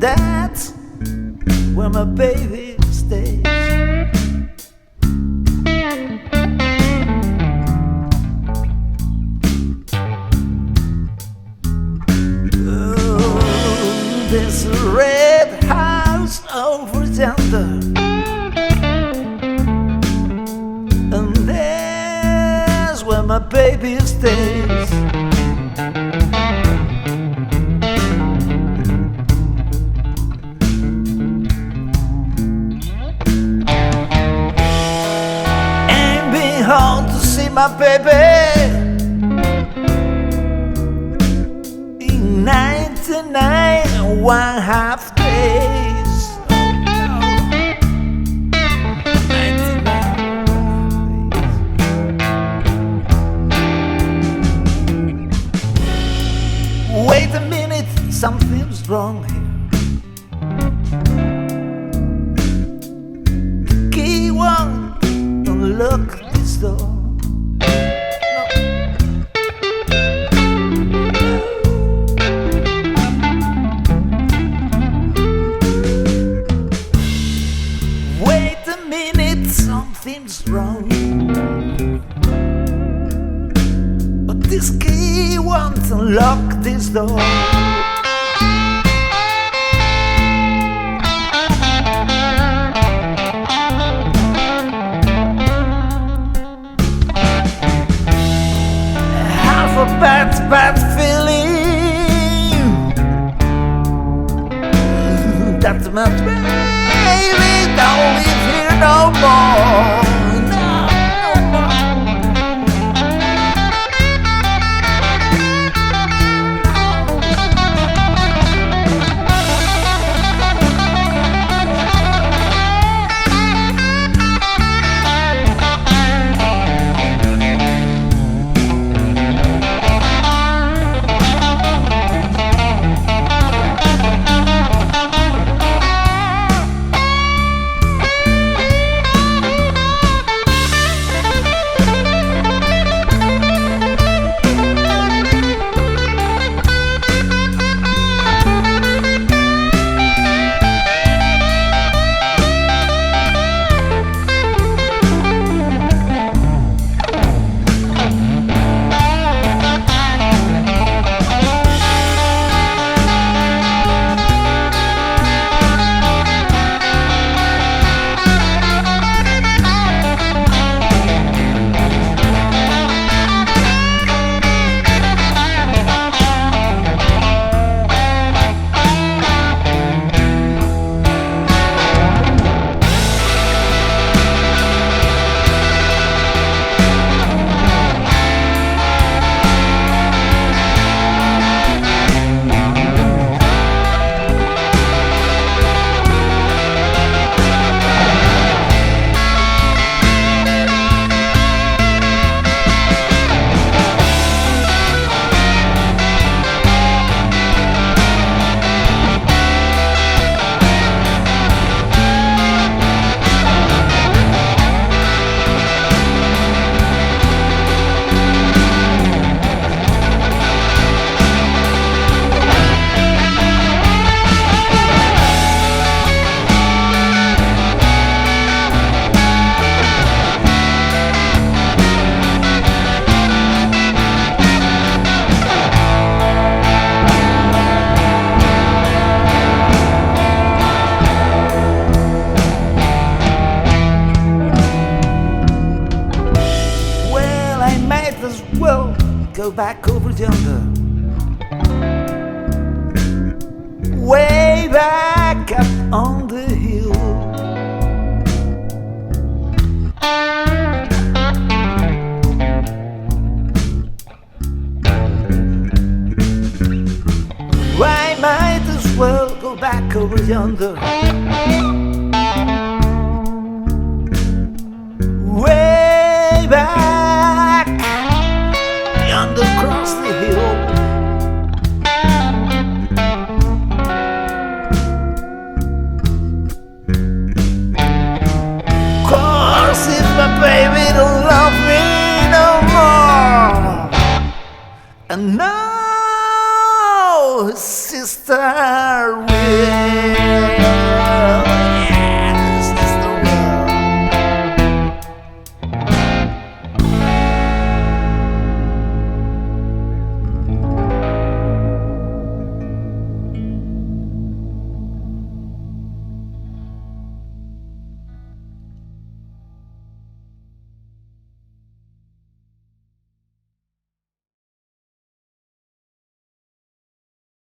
that's where my baby stays. Oh, there's a red house over yonder, and there's where my baby stays. Home to see my baby in 99.5 days. Wait a minute, something's wrong here. The key won't unlock this door. Wait a minute, something's wrong. But this key won't unlock this door. Bad feeling that my baby don't live here no more. No, no more. Well, go back over yonder, way back up on the hill. I might as well go back over yonder, way back yonder across the hill. Cause if my baby don't love me no more, and now sister will.